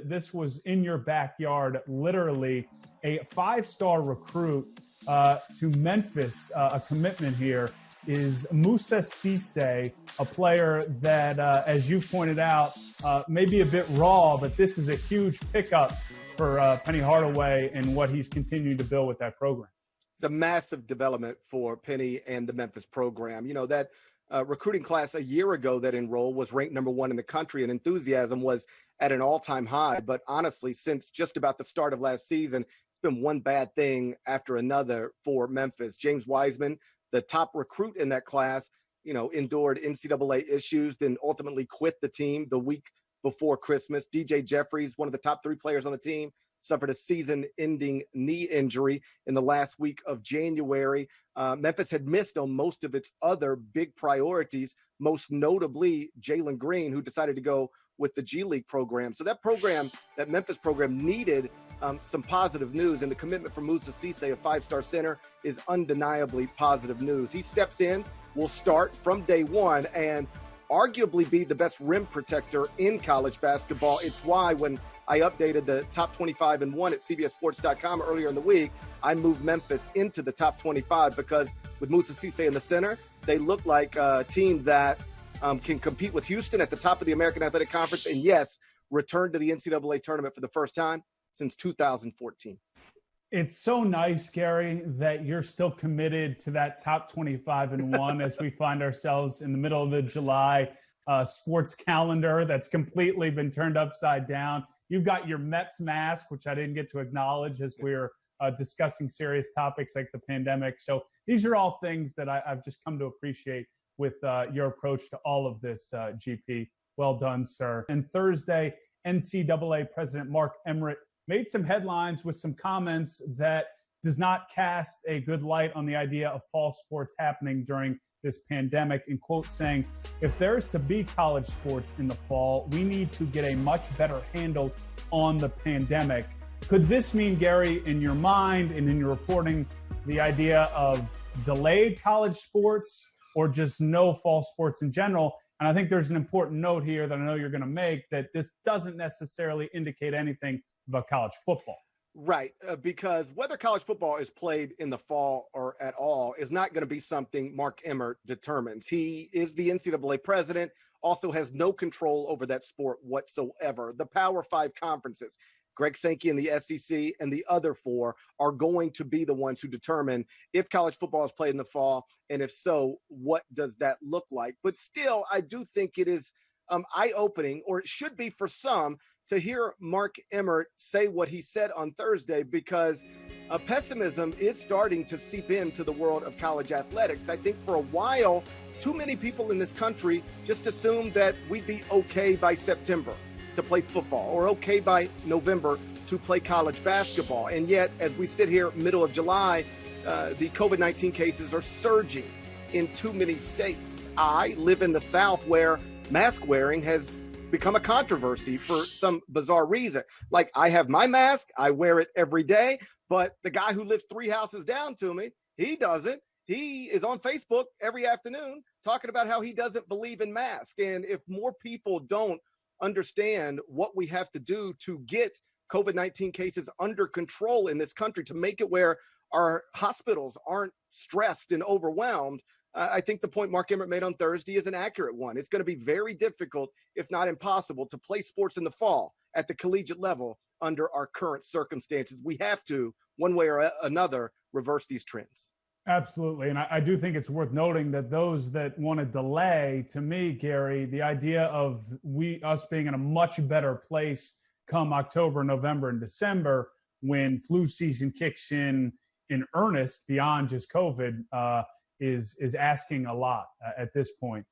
This was in your backyard, literally. A five-star recruit to Memphis, a commitment here, is Moussa Cisse, a player that, as you pointed out, may be a bit raw, but this is a huge pickup for Penny Hardaway and what he's continuing to build with that program. It's a massive development for Penny and the Memphis program. You know, that recruiting class a year ago that enrolled was ranked #1 in the country, and enthusiasm was at an all-time high. But honestly, since just about the start of last season, it's been one bad thing after another for Memphis. James Wiseman, the top recruit in that class, you know, endured NCAA issues, then ultimately quit the team the week before Christmas. DJ Jeffries, one of the top 3 players on the team, suffered a season-ending knee injury in the last week of January. Memphis had missed on most of its other big priorities, most notably Jalen Green, who decided to go with the G League program. So that program, that Memphis program, needed some positive news, and the commitment from Moussa Cisse, a 5-star center, is undeniably positive news. He steps in, will start from day one, and arguably be the best rim protector in college basketball. It's why when I updated the top 25 and 1 at CBSSports.com earlier in the week, I moved Memphis into the top 25 because with Moussa Cisse in the center, they look like a team that can compete with Houston at the top of the American Athletic Conference, and yes, return to the NCAA tournament for the first time since 2014. It's so nice, Gary, that you're still committed to that top 25 and 1 as we find ourselves in the middle of the July sports calendar that's completely been turned upside down. You've got your Mets mask, which I didn't get to acknowledge as we were discussing serious topics like the pandemic. So these are all things that I've just come to appreciate with your approach to all of this, GP. Well done, sir. And Thursday, NCAA President Mark Emmert made some headlines with some comments that does not cast a good light on the idea of fall sports happening during this pandemic, in quote saying, if there is to be college sports in the fall, we need to get a much better handle on the pandemic. Could this mean, Gary, in your mind and in your reporting, the idea of delayed college sports or just no fall sports in general? And I think there's an important note here that I know you're going to make, that this doesn't necessarily indicate anything about college football. Right, because whether college football is played in the fall or at all is not going to be something Mark Emmert determines. He is the NCAA president, also has no control over that sport whatsoever. The Power 5 conferences, Greg Sankey and the SEC and the other 4, are going to be the ones who determine if college football is played in the fall, and if so, what does that look like? But still, I do think it is eye-opening, or it should be for some, to hear Mark Emmert say what he said on Thursday, because pessimism is starting to seep into the world of college athletics. I think for a while, too many people in this country just assumed that we'd be okay by September to play football, or okay by November to play college basketball. And yet, as we sit here middle of July, the COVID-19 cases are surging in too many states. I live in the South, where mask wearing has become a controversy for some bizarre reason. Like, I have my mask, I wear it every day, but the guy who lives 3 houses down to me, he doesn't. He is on Facebook every afternoon talking about how he doesn't believe in masks. And if more people don't understand what we have to do to get COVID-19 cases under control in this country, to make it where our hospitals aren't stressed and overwhelmed, I think the point Mark Emmert made on Thursday is an accurate one. It's going to be very difficult, if not impossible, to play sports in the fall at the collegiate level under our current circumstances. We have to, one way or another, reverse these trends. Absolutely. And I do think it's worth noting that those that want to delay, to me, Gary, the idea of us being in a much better place come October, November, and December, when flu season kicks in earnest beyond just COVID, is asking a lot at this point.